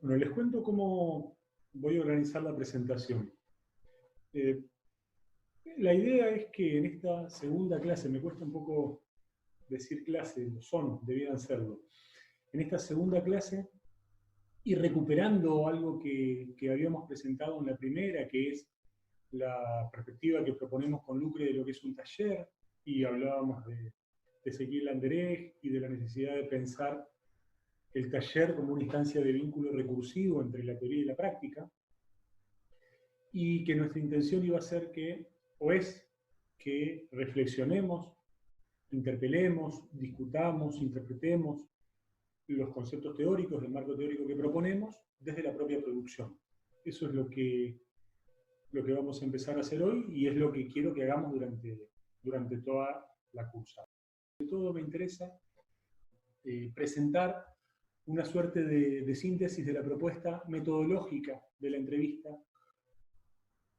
Bueno, les cuento cómo voy a organizar la presentación. La idea es que en esta segunda clase, me cuesta un poco decir clase, debieran serlo. En esta segunda clase, ir recuperando algo que habíamos presentado en la primera, que es la perspectiva que proponemos con Lucre de lo que es un taller, y hablábamos de Ezequiel Anderej y de la necesidad de pensar el taller como una instancia de vínculo recursivo entre la teoría y la práctica, y que nuestra intención iba a ser que, o es, que reflexionemos, interpelemos, discutamos, interpretemos los conceptos teóricos del marco teórico que proponemos desde la propia producción. Eso es lo que vamos a empezar a hacer hoy y es lo que quiero que hagamos durante toda la cursa. Sobre todo me interesa presentar una suerte de síntesis de la propuesta metodológica de la entrevista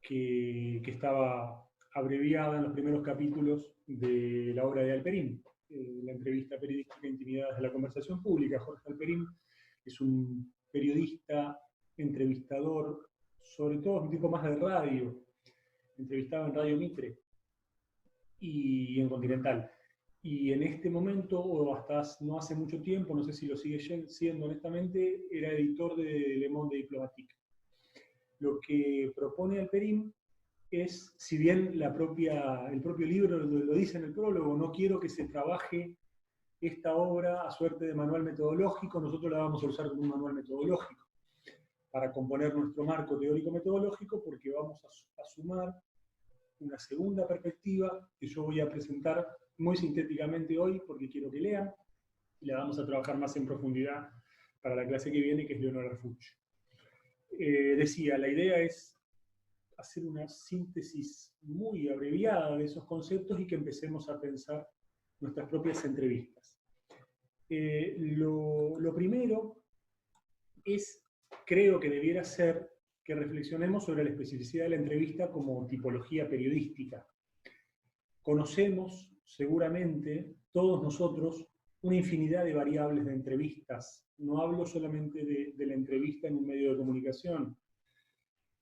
que estaba abreviada en los primeros capítulos de la obra de Alperín, la entrevista periodística Intimidades de la Conversación Pública. Jorge Alperín es un periodista, entrevistador, sobre todo un tipo más de radio, entrevistado en Radio Mitre y en Continental. Y en este momento, o hasta no hace mucho tiempo, no sé si lo sigue siendo honestamente, era editor de Le Monde Diplomatique. Lo que propone Alperín es, si bien el propio libro lo dice en el prólogo, no quiero que se trabaje esta obra a suerte de manual metodológico, nosotros la vamos a usar como un manual metodológico para componer nuestro marco teórico-metodológico, porque vamos a sumar una segunda perspectiva que yo voy a presentar muy sintéticamente hoy, porque quiero que lean, y la vamos a trabajar más en profundidad para la clase que viene, que es Leonora Refuch. Decía, la idea es hacer una síntesis muy abreviada de esos conceptos y que empecemos a pensar nuestras propias entrevistas. Lo primero es, creo que debiera ser que reflexionemos sobre la especificidad de la entrevista como tipología periodística. Conocemos, seguramente, todos nosotros, una infinidad de variables de entrevistas. No hablo solamente de la entrevista en un medio de comunicación,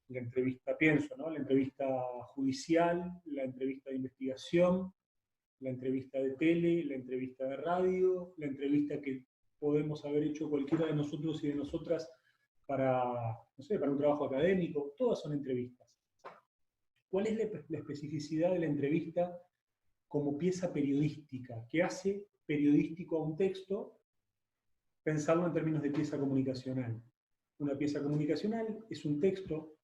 la entrevista, pienso, ¿no? La entrevista judicial, la entrevista de investigación, la entrevista de tele, la entrevista de radio, la entrevista que podemos haber hecho cualquiera de nosotros y de nosotras para, no sé, para un trabajo académico, todas son entrevistas. ¿Cuál es la especificidad de la entrevista como pieza periodística? ¿Qué hace periodístico a un texto? Pensarlo en términos de pieza comunicacional. Una pieza comunicacional es un texto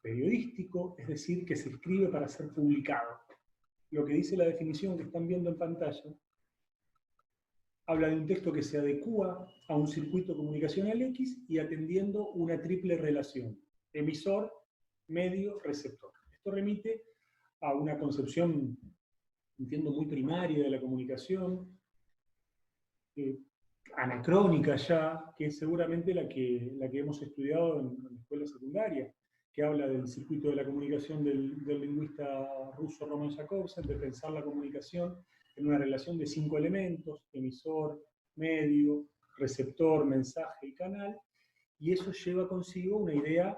periodístico, es decir, que se escribe para ser publicado. Lo que dice la definición que están viendo en pantalla habla de un texto que se adecúa a un circuito comunicacional X y atendiendo una triple relación: emisor, medio, receptor. Esto remite a una concepción, entiendo, muy primaria de la comunicación, anacrónica ya, que es seguramente la que hemos estudiado en la escuela secundaria, que habla del circuito de la comunicación del lingüista ruso Roman Jakobsen, de pensar la comunicación en una relación de 5 elementos: emisor, medio, receptor, mensaje y canal, y eso lleva consigo una idea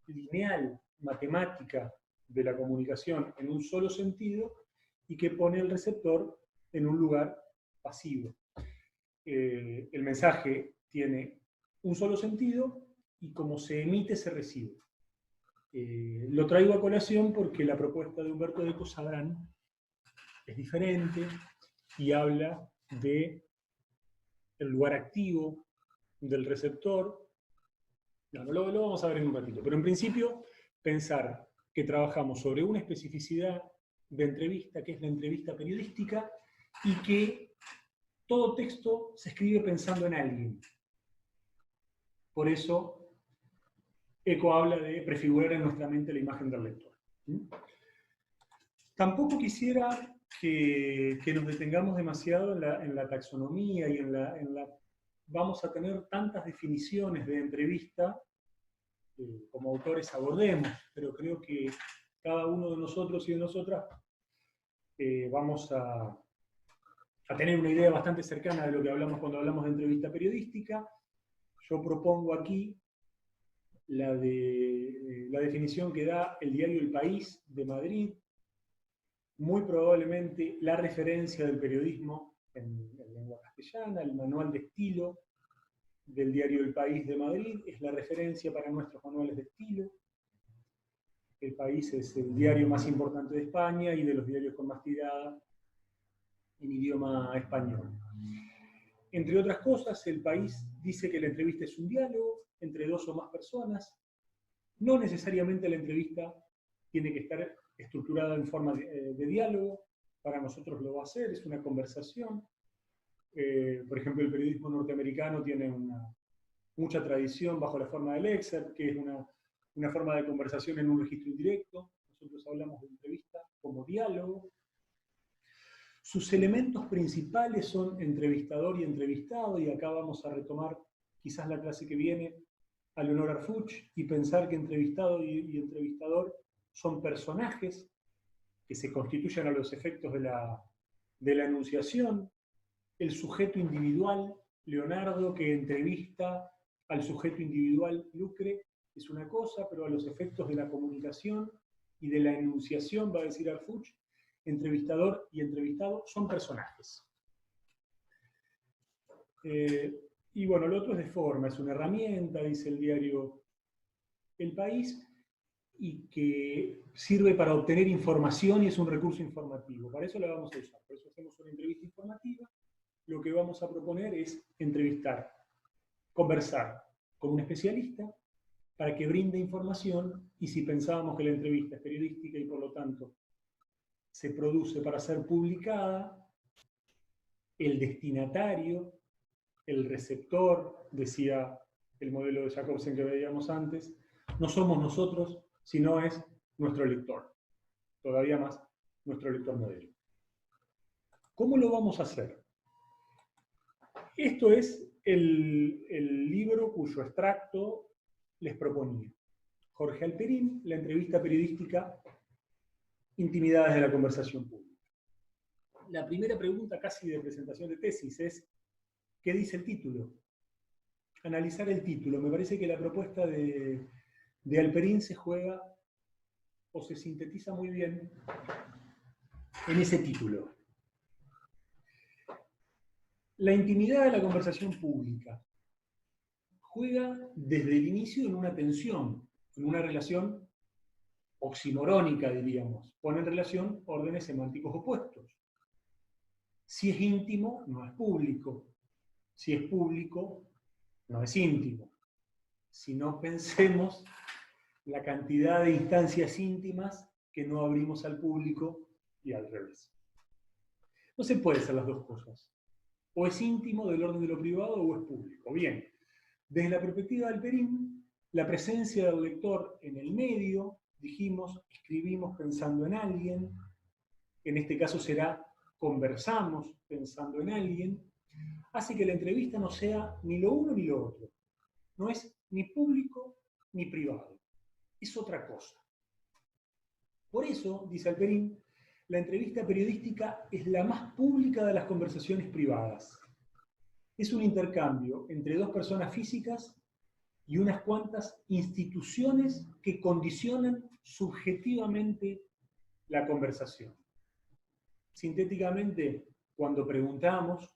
lineal, matemática de la comunicación en un solo sentido y que pone al receptor en un lugar pasivo. El mensaje tiene un solo sentido y como se emite se recibe. Lo traigo a colación porque la propuesta de Humberto de Cosadrán es diferente y habla del lugar activo del receptor. No, lo vamos a ver en un ratito, pero en principio pensar que trabajamos sobre una especificidad de entrevista, que es la entrevista periodística, y que todo texto se escribe pensando en alguien. Por eso Eco habla de prefigurar en nuestra mente la imagen del lector. Tampoco quisiera que nos detengamos demasiado en la taxonomía y vamos a tener tantas definiciones de entrevista como autores abordemos, pero creo que cada uno de nosotros y de nosotras vamos a tener una idea bastante cercana de lo que hablamos cuando hablamos de entrevista periodística. yo propongo aquí la definición que da el diario El País de Madrid, muy probablemente la referencia del periodismo en lengua castellana, el manual de estilo del diario El País de Madrid, es la referencia para nuestros manuales de estilo. El País es el diario más importante de España y de los diarios con más tirada en idioma español. Entre otras cosas, El País dice que la entrevista es un diálogo entre dos o más personas. No necesariamente la entrevista tiene que estar estructurada en forma de diálogo. Para nosotros lo va a hacer, es una conversación. Por ejemplo, el periodismo norteamericano tiene mucha tradición bajo la forma del excerpt, que es una forma de conversación en un registro indirecto. Nosotros hablamos de entrevista como diálogo. Sus elementos principales son entrevistador y entrevistado, y acá vamos a retomar quizás la clase que viene a Leonor Arfuch y pensar que entrevistado y entrevistador son personajes que se constituyen a los efectos de la enunciación. El sujeto individual, Leonardo, que entrevista al sujeto individual, Lucre, es una cosa, pero a los efectos de la comunicación y de la enunciación, va a decir Arfuch, entrevistador y entrevistado son personajes. Y bueno, lo otro es de forma, es una herramienta, dice el diario El País, y que sirve para obtener información y es un recurso informativo. Para eso la vamos a usar. Por eso hacemos una entrevista informativa. Lo que vamos a proponer es entrevistar, conversar con un especialista para que brinde información, y si pensábamos que la entrevista es periodística y por lo tanto se produce para ser publicada, el destinatario, el receptor, decía el modelo de Jacobsen que veíamos antes, no somos nosotros, sino es nuestro lector. Todavía más, nuestro lector modelo. ¿Cómo lo vamos a hacer? Esto es el libro cuyo extracto les proponía. Jorge Halperin, la entrevista periodística, Intimidades de la conversación pública. La primera pregunta casi de presentación de tesis es, ¿qué dice el título? Analizar el título. Me parece que la propuesta de Halperin se juega o se sintetiza muy bien en ese título. La intimidad de la conversación pública juega desde el inicio en una tensión, en una relación oximorónica, diríamos. Pone en relación órdenes semánticos opuestos. Si es íntimo, no es público. Si es público, no es íntimo. Si no, pensemos la cantidad de instancias íntimas que no abrimos al público y al revés. No se puede hacer las dos cosas. O es íntimo del orden de lo privado o es público. Bien, desde la perspectiva de Halperin, la presencia del lector en el medio, dijimos, escribimos pensando en alguien, en este caso será conversamos pensando en alguien, hace que la entrevista no sea ni lo uno ni lo otro. No es ni público ni privado. Es otra cosa. Por eso, dice Halperin, la entrevista periodística es la más pública de las conversaciones privadas. Es un intercambio entre dos personas físicas y unas cuantas instituciones que condicionan subjetivamente la conversación. Sintéticamente, cuando preguntamos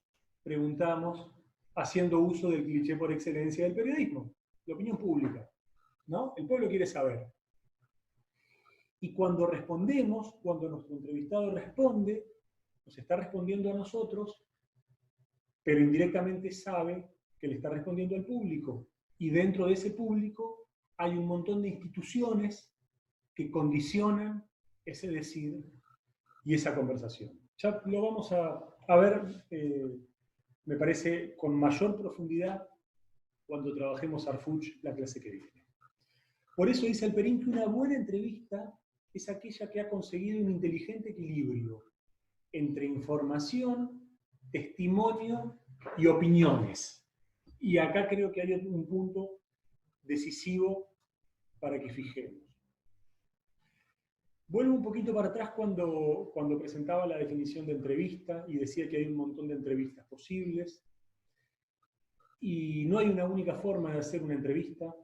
haciendo uso del cliché por excelencia del periodismo, la opinión pública, ¿no? El pueblo quiere saber. Y cuando respondemos, cuando nuestro entrevistado responde, nos está respondiendo a nosotros, pero indirectamente sabe que le está respondiendo al público. Y dentro de ese público hay un montón de instituciones que condicionan ese decir y esa conversación. Ya lo vamos a ver, me parece, con mayor profundidad cuando trabajemos Arfuch la clase que viene. Por eso dice Halperin que una buena entrevista es aquella que ha conseguido un inteligente equilibrio entre información, testimonio y opiniones. Y acá creo que hay un punto decisivo para que fijemos. Vuelvo un poquito para atrás cuando presentaba la definición de entrevista y decía que hay un montón de entrevistas posibles. Y no hay una única forma de hacer una entrevista,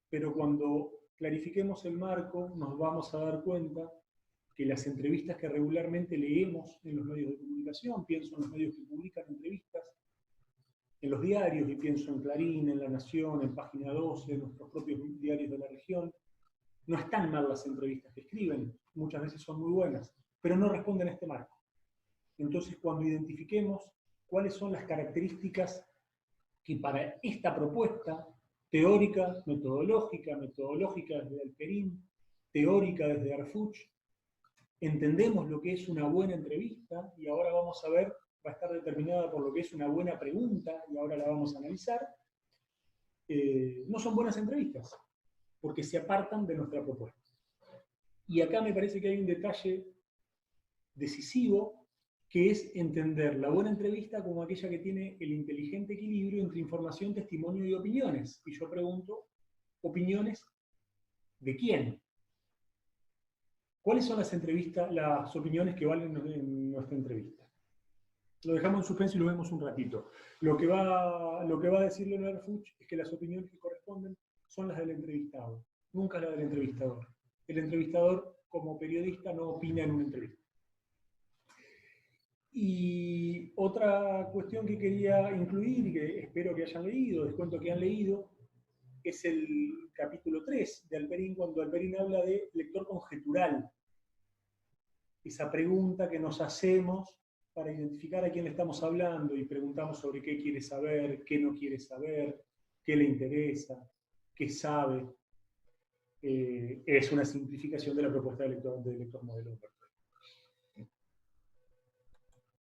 pero cuando clarifiquemos el marco nos vamos a dar cuenta que las entrevistas que regularmente leemos en los medios de comunicación, pienso en los medios que publican entrevistas, en los diarios, y pienso en Clarín, en La Nación, en Página 12, en nuestros propios diarios de la región, no están mal las entrevistas que escriben, muchas veces son muy buenas, pero no responden a este marco. Entonces, cuando identifiquemos cuáles son las características que para esta propuesta teórica, metodológica desde Alperín, teórica desde Arfuch, entendemos lo que es una buena entrevista, y ahora vamos a ver, va a estar determinada por lo que es una buena pregunta, y ahora la vamos a analizar, no son buenas entrevistas, porque se apartan de nuestra propuesta. Y acá me parece que hay un detalle decisivo, que es entender la buena entrevista como aquella que tiene el inteligente equilibrio entre información, testimonio y opiniones. Y yo pregunto, ¿opiniones de quién? ¿Cuáles son las opiniones que valen en nuestra entrevista? Lo dejamos en suspenso y lo vemos un ratito. Lo que va a decir Leonard Fuchs es que las opiniones que corresponden son las del entrevistado, nunca las del entrevistador. El entrevistador, como periodista, no opina en una entrevista. Y otra cuestión que quería incluir, y que espero que hayan leído, descuento que han leído, es el capítulo 3 de Alperín, cuando Alperín habla de lector conjetural. Esa pregunta que nos hacemos para identificar a quién le estamos hablando, y preguntamos sobre qué quiere saber, qué no quiere saber, qué le interesa, qué sabe. Es una simplificación de la propuesta de lector modelo.